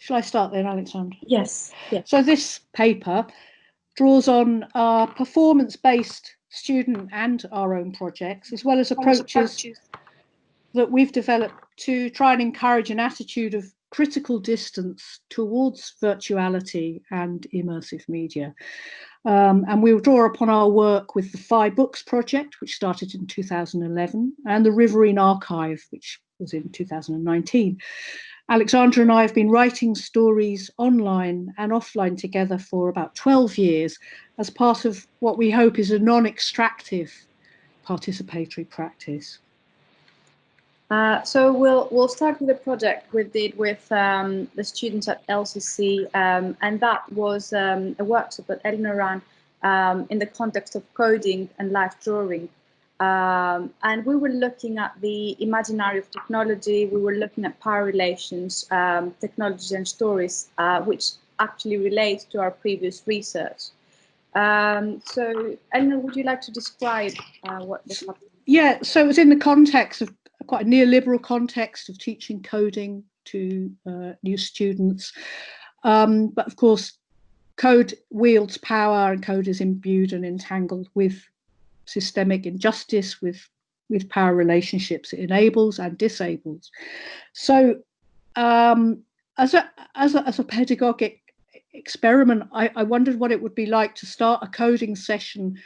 Shall I start then, Alexandra? Yes. Yes. So this paper draws on our performance-based student and our own projects, as well as approaches that we've developed to try and encourage an attitude of critical distance towards virtuality and immersive media. And we'll draw upon our work with the Phi Books project, which started in 2011, and the Riverine Archive, which was in 2019. Alexandra and I have been writing stories online and offline together for about 12 years as part of what we hope is a non-extractive participatory practice. So we'll start with the project we did with the students at LCC, and that was a workshop that Eleanor ran in the context of coding and life drawing. And we were looking at the imaginary of technology. We were looking at power relations, technologies and stories, which actually relate to our previous research. So Eleanor, would you like to describe what this happened? Yeah, so it was in the context of quite a neoliberal context of teaching coding to new students. But of course, code wields power, and code is imbued and entangled with systemic injustice, with power relationships it enables and disables. So as a pedagogic experiment, I wondered what it would be like to start a coding session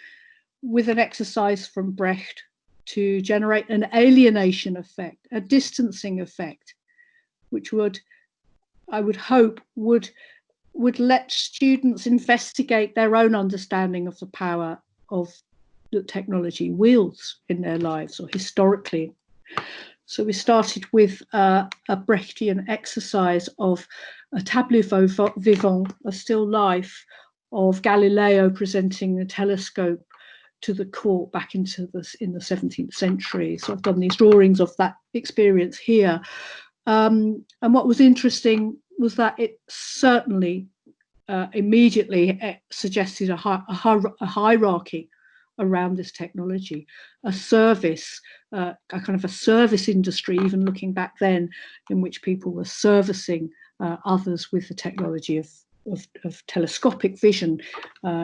with an exercise from Brecht to generate an alienation effect, a distancing effect, which I would hope would let students investigate their own understanding of the power of that technology wields in their lives, or historically. So we started with a Brechtian exercise of a tableau vivant, a still life of Galileo presenting a telescope to the court back in the 17th century. So I've done these drawings of that experience here. And what was interesting was that it certainly immediately suggested a hierarchy around this technology, a service, a kind of a service industry, even looking back then, in which people were servicing others with the technology of telescopic vision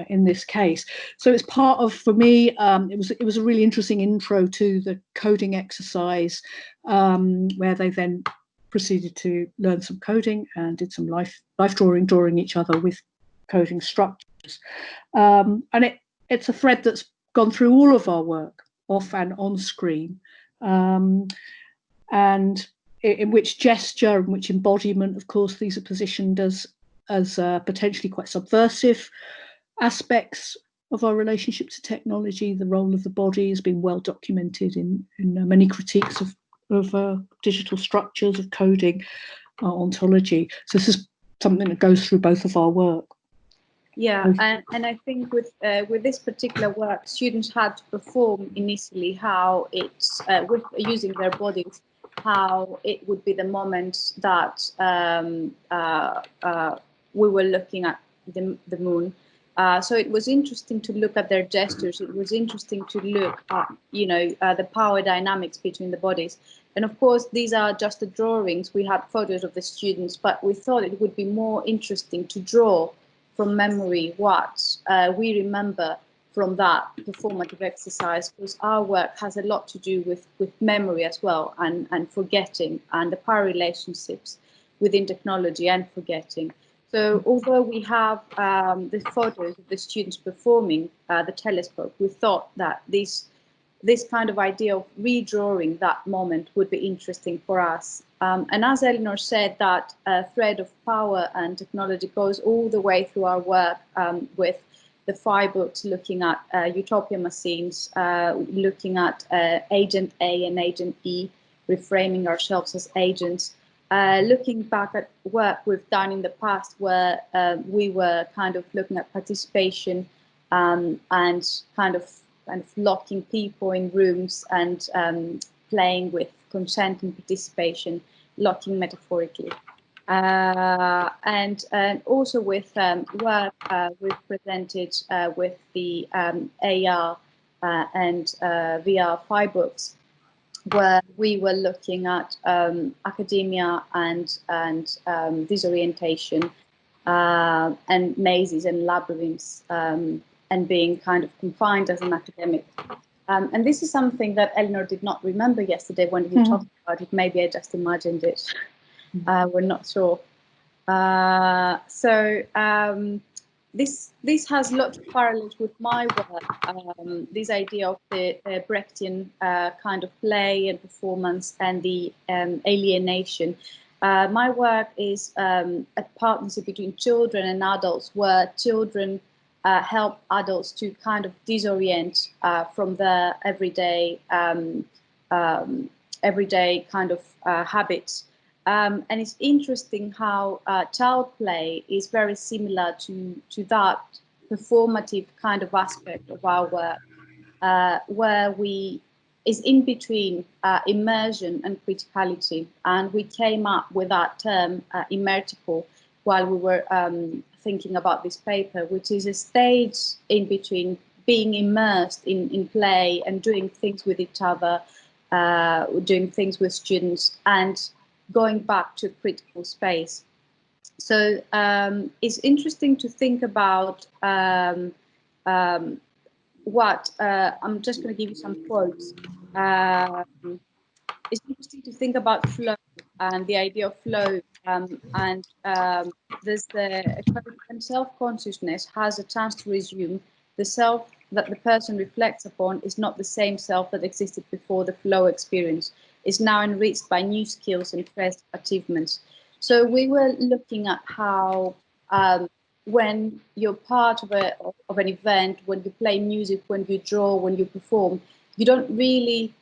in this case. So it's part of, for me, it was a really interesting intro to the coding exercise, where they then proceeded to learn some coding and did some life drawing each other with coding structures. And it's a thread that's gone through all of our work, off and on screen, and in which gesture, in which embodiment, of course, these are positioned as potentially quite subversive aspects of our relationship to technology. The role of the body has been well documented in many critiques of digital structures, of coding, ontology. So this is something that goes through both of our work. Yeah, and I think with this particular work, students had to perform initially how it's with using their bodies, how it would be the moment that we were looking at the moon. So it was interesting to look at their gestures. It was interesting to look at, the power dynamics between the bodies. And of course, these are just the drawings. We had photos of the students, but we thought it would be more interesting to draw from memory what we remember from that performative exercise, because our work has a lot to do with memory as well, and forgetting, and the power relationships within technology and forgetting. So although we have the photos of the students performing the telescope, we thought that this kind of idea of redrawing that moment would be interesting for us. And as Eleanor said, that thread of power and technology goes all the way through our work with the Phi Books, looking at utopia machines, looking at agent A and agent E, reframing ourselves as agents, looking back at work we've done in the past where we were kind of looking at participation and kind of locking people in rooms and playing with consent and participation, locking metaphorically. And also with work we've presented with the AR and VR Phi Books, where we were looking at academia and disorientation and mazes and labyrinths and being kind of confined as an academic. And this is something that Eleanor did not remember yesterday when we talked about it. Maybe I just imagined it. We're not sure. This has lots of parallels with my work. This idea of the Brechtian kind of play and performance and the alienation. My work is a partnership between children and adults, where children help adults to kind of disorient from their everyday kind of habits. And it's interesting how child play is very similar to that performative kind of aspect of our work, where is in between immersion and criticality. And we came up with that term, immertical, while we were thinking about this paper, which is a stage in between being immersed in play and doing things with each other, doing things with students, and going back to critical space. So it's interesting to think about what, I'm just going to give you some quotes. It's interesting to think about flow and the idea of flow, there's when self-consciousness has a chance to resume, the self that the person reflects upon is not the same self that existed before the flow experience. Is now enriched by new skills and fresh achievements. So we were looking at how when you're part of an event, when you play music, when you draw, when you perform, you don't really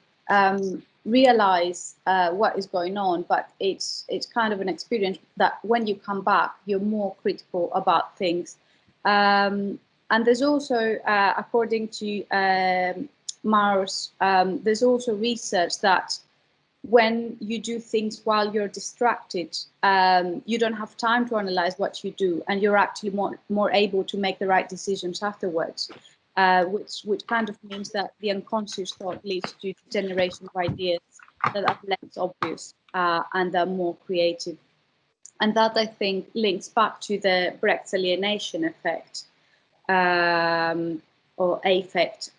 realize what is going on, but it's kind of an experience that when you come back, you're more critical about things. And there's also, according to Mars, there's also research that when you do things while you're distracted, you don't have time to analyze what you do, and you're actually more able to make the right decisions afterwards, which kind of means that the unconscious thought leads to generation of ideas that are less obvious and are more creative. And that, I think, links back to the Brecht's alienation effect, or affect,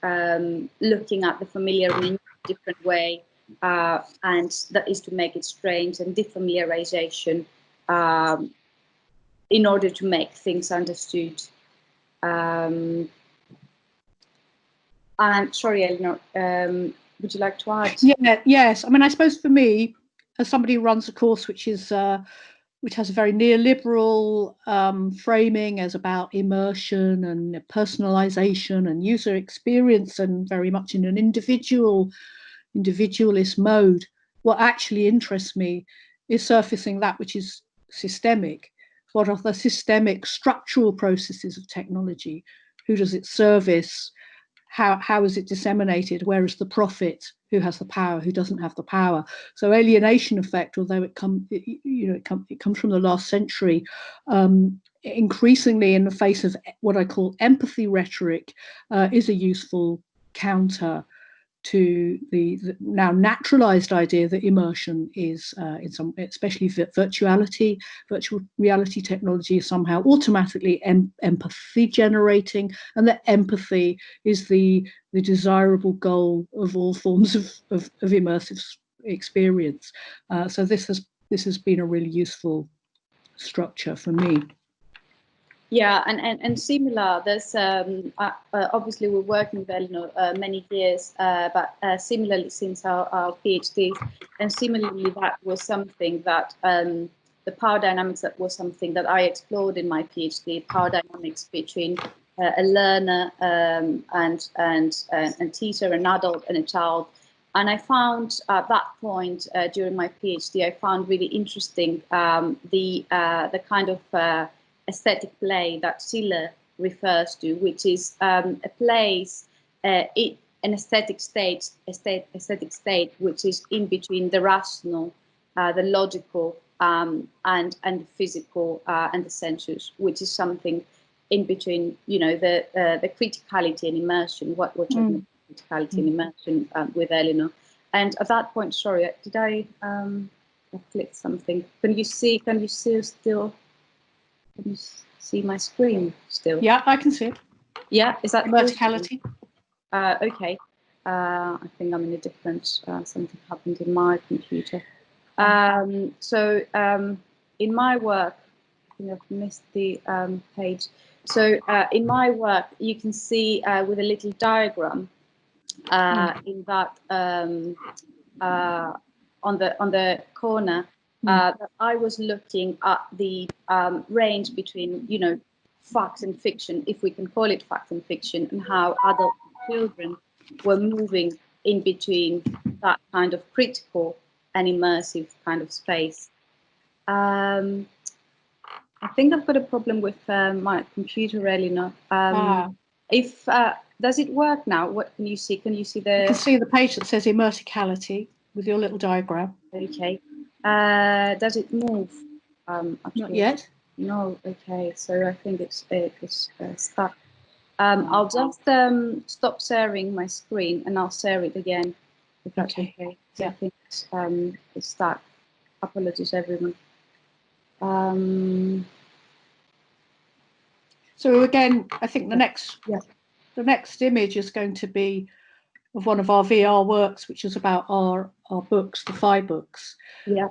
looking at the familiar in a different way. And that is to make it strange and defamiliarization in order to make things understood. And sorry, Eleanor, would you like to add? Yeah, yes. I mean, I suppose for me, as somebody who runs a course which has a very neoliberal framing as about immersion and personalization and user experience, and very much in an individualist mode, what actually interests me is surfacing that which is systemic. What are the systemic structural processes of technology? Who does it service? How is it disseminated? Where is the profit? Who has the power? Who doesn't have the power? So alienation effect, although it comes from the last century, increasingly in the face of what I call empathy rhetoric, is a useful counter to the now naturalized idea that immersion is, in some, especially virtuality, virtual reality technology, is somehow automatically empathy generating, and that empathy is the desirable goal of all forms of immersive experience. So this has been a really useful structure for me. Yeah, and similar, there's obviously we're working with Eleanor many years, but similarly since our PhDs, and similarly that was something that the power dynamics, that was something that I explored in my PhD, power dynamics between a learner and teacher, an adult and a child. And I found at that point during my PhD, I found really interesting the kind of aesthetic play that Schiller refers to, which is a place, an aesthetic state, which is in between the rational, the logical, and the physical and the sensuous, which is something in between, you know, the criticality and immersion. What we're talking about, criticality and immersion with Eleanor, And at that point, sorry, did I click something? Can you see still? Can you see my screen still? Yeah, I can see it. Yeah, is that verticality? Okay. I think I'm in a different. Something happened in my computer. So in my work, I think I've missed the page. So in my work, you can see with a little diagram in that on the corner that I was looking at the range between, you know, fact and fiction, if we can call it fact and fiction, and how adult children were moving in between that kind of critical and immersive kind of space. I think I've got a problem with my computer, Eleanor. If does it work now? What can you see? Can you see the? You can see the page that says immerticality with your little diagram. Okay. Does it move? Not yet. No. Okay. So I think it's stuck. I'll just stop sharing my screen and I'll share it again. If that's okay. So yeah. I think it's stuck. Apologies, everyone. So again, I think the next image is going to be of one of our VR works, which is about our books, the Phi Books. Yeah.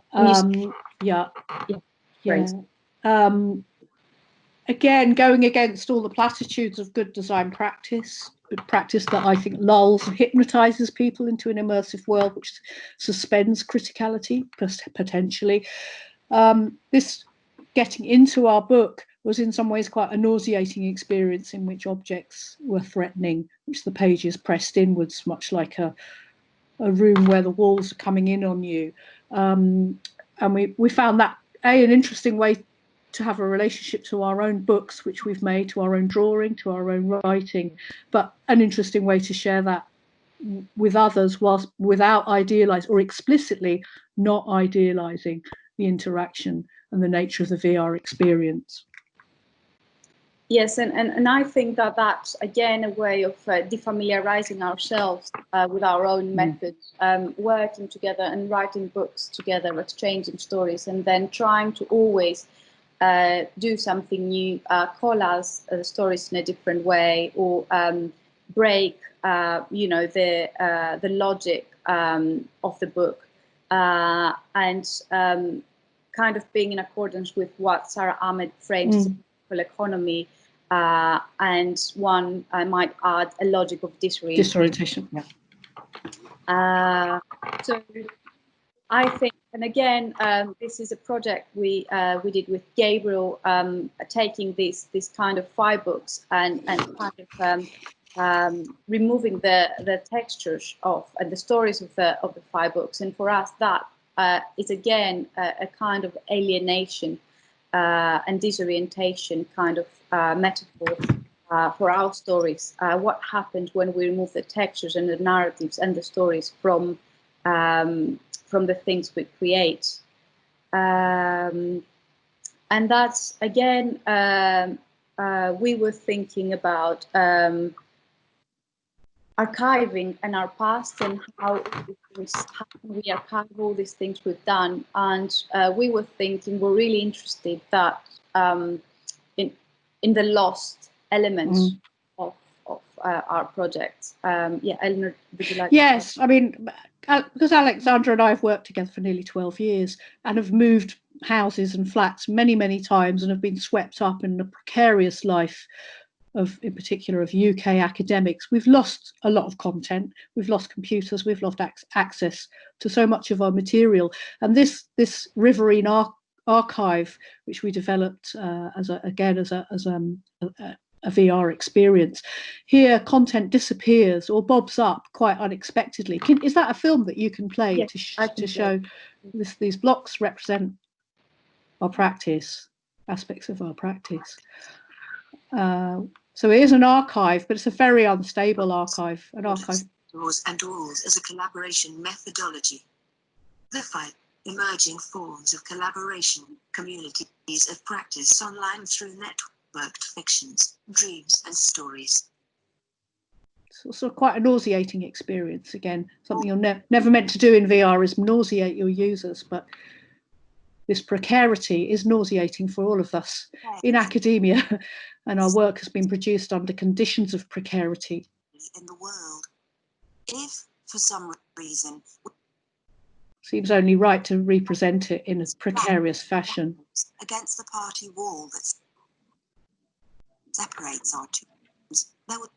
Again, going against all the platitudes of good design practice, good practice that I think lulls and hypnotizes people into an immersive world, which suspends criticality potentially. This getting into our book was in some ways quite a nauseating experience in which objects were threatening, which the pages pressed inwards, much like a room where the walls are coming in on you. And we found that an interesting way to have a relationship to our own books, which we've made, to our own drawing, to our own writing, but an interesting way to share that with others whilst without idealizing or explicitly not idealizing the interaction and the nature of the VR experience. Yes, and I think that that's again a way of defamiliarizing ourselves with our own methods, working together and writing books together, exchanging stories, and then trying to always do something new, call us stories in a different way, or break, you know, the logic of the book, and kind of being in accordance with what Sarah Ahmed frames as a political economy, and one I might add a logic of disorientation. So I think, and again, this is a project we did with Gabriel, taking this kind of Phi Books and kind of removing the textures of and the stories of the Phi Books, and for us that is again a kind of alienation and disorientation kind of metaphor for our stories. What happened when we remove the textures and the narratives and the stories from the things we create, and that's again we were thinking about archiving and our past and how we archive all these things we've done, and we were thinking we're really interested that in the lost elements of our projects. Yeah, Eleanor, would you like? Yes, I mean, because Alexandra and I have worked together for nearly 12 years and have moved houses and flats many, many times and have been swept up in the precarious life of, in particular, of UK academics. We've lost a lot of content. We've lost computers. We've lost access to so much of our material. And this Riverine Archive, which we developed as a VR experience. Here, content disappears or bobs up quite unexpectedly. Is that a film that you can play? Yes, to show these blocks represent our practice, aspects of our practice. So it is an archive, but it's a very unstable archive. An archive. Doors and walls as a collaboration methodology. The 5 emerging forms of collaboration, communities of practice online through networked fictions, dreams and stories. sort of quite a nauseating experience. Again, something you're never meant to do in VR is nauseate your users, but this precarity is nauseating for all of us in academia, and our work has been produced under conditions of precarity. In the world, if for some reason, seems only right to represent it in a precarious fashion. Against the party wall that separates our teams, there would.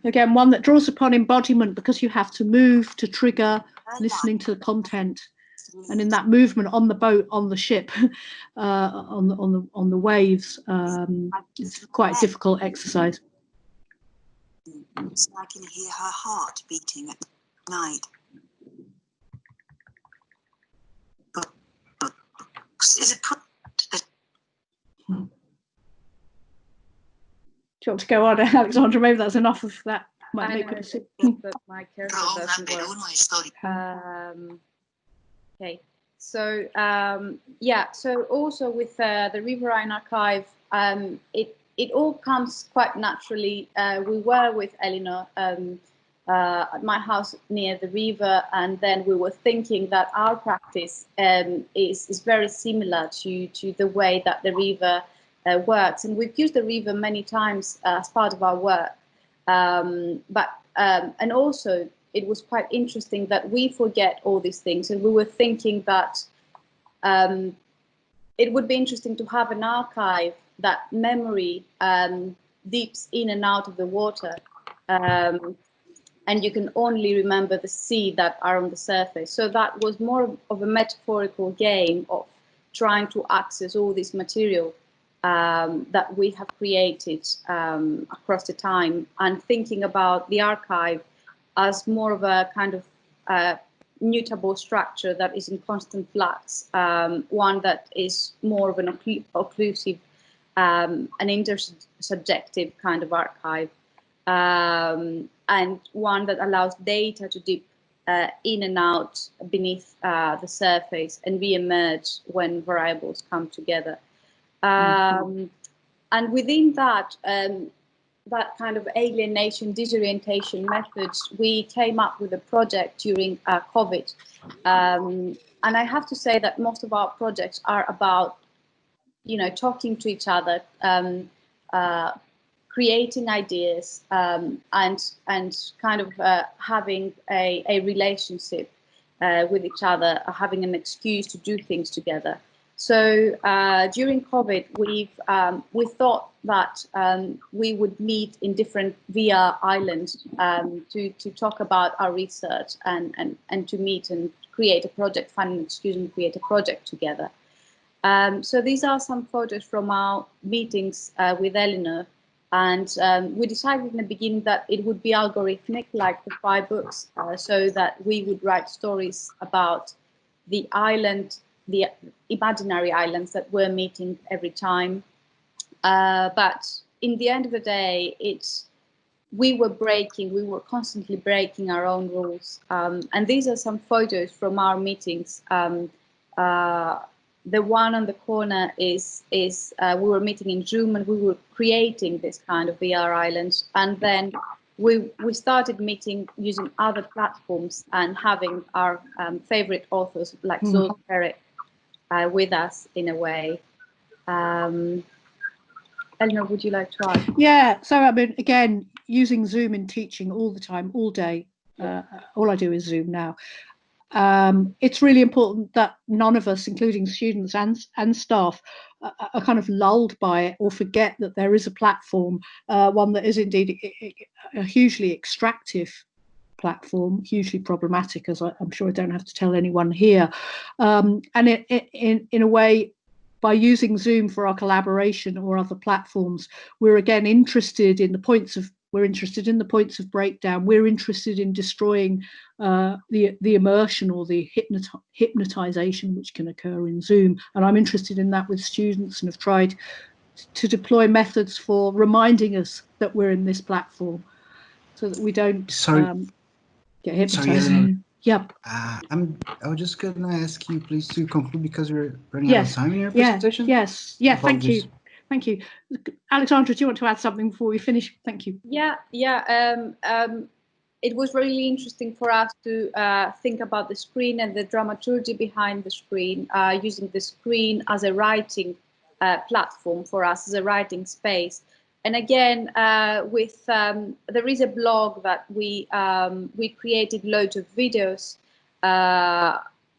Again, one that draws upon embodiment, because you have to move to trigger listening to the content, and in that movement on the boat, on the ship, on the waves, it's quite a difficult exercise. So I can hear her heart beating at night. Is it do you want to go on, Alexandra? Maybe that's enough of that. Might make it but my cursor doesn't work. Okay, so yeah, so also with the Riverine Archive, it all comes quite naturally. We were with Eleanor at my house near the river, and then we were thinking that our practice is very similar to the way that the river works, and we've used the river many times as part of our work. And also it was quite interesting that we forget all these things, and we were thinking that it would be interesting to have an archive that memory dips in and out of the water, and you can only remember the sea that are on the surface. So that was more of a metaphorical game of trying to access all this material that we have created across the time, and thinking about the archive as more of a kind of mutable structure that is in constant flux, one that is more of an occlusive, an intersubjective kind of archive, and one that allows data to dip in and out beneath the surface and re-emerge when variables come together. And within that, that kind of alienation, disorientation methods, we came up with a project during COVID. And I have to say that most of our projects are about, you know, talking to each other, creating ideas, and kind of having a relationship with each other, having an excuse to do things together. So during COVID, we thought that we would meet in different VR islands to talk about our research and to meet and create a project, find an excuse and create a project together. So these are some photos from our meetings with Eleanor, and we decided in the beginning that it would be algorithmic, like the Phi Books, so that we would write stories about the island, the imaginary islands that we're meeting every time. But in the end of the day, we were constantly breaking our own rules. And these are some photos from our meetings. The one on the corner is we were meeting in Zoom, and we were creating this kind of VR islands. And then we started meeting using other platforms and having our favorite authors like Zuckerberg with us in a way. Eleanor, would you like to add? Yeah, so I mean, again, using Zoom in teaching all the time, all day. All I do is Zoom now. It's really important that none of us, including students and staff, are kind of lulled by it or forget that there is a platform, one that is indeed a hugely extractive platform, hugely problematic, as I'm sure I don't have to tell anyone here. And in a way, by using Zoom for our collaboration or other platforms, we're again interested in the points of breakdown. We're interested in destroying the immersion or the hypnotization which can occur in Zoom. And I'm interested in that with students, and have tried to deploy methods for reminding us that we're in this platform, so that we don't get hypnotized. Sorry, Yep. I was just gonna ask you please to conclude, because we're running out of time in your presentation. Yes. Yeah. Thank you. Thank you. Alexandra, do you want to add something before we finish? Thank you. Yeah. It was really interesting for us to think about the screen and the dramaturgy behind the screen, using the screen as a writing platform for us, as a writing space. And again, there is a blog that we created loads of videos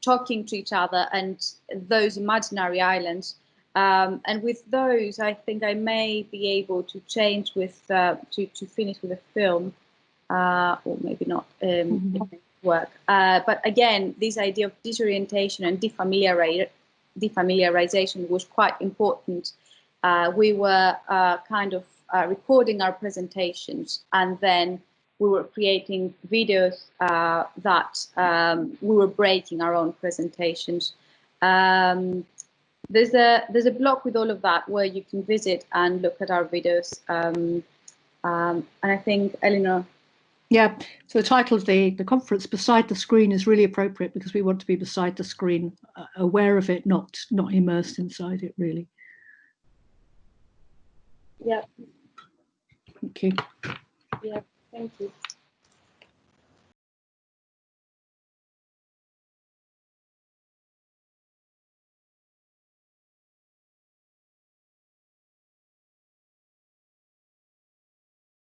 talking to each other and those imaginary islands. And with those, I think I may be able to change with to finish with a film. Or maybe not work. But again, this idea of disorientation and defamiliarization was quite important. We were kind of recording our presentations, and then we were creating videos that we were breaking our own presentations. There's a blog with all of that where you can visit and look at our videos. And I think, Eleanor. Yeah, so the title of the conference, Beside the Screen, is really appropriate because we want to be beside the screen, aware of it, not immersed inside it, really. Yeah. Thank you. Yeah, thank you.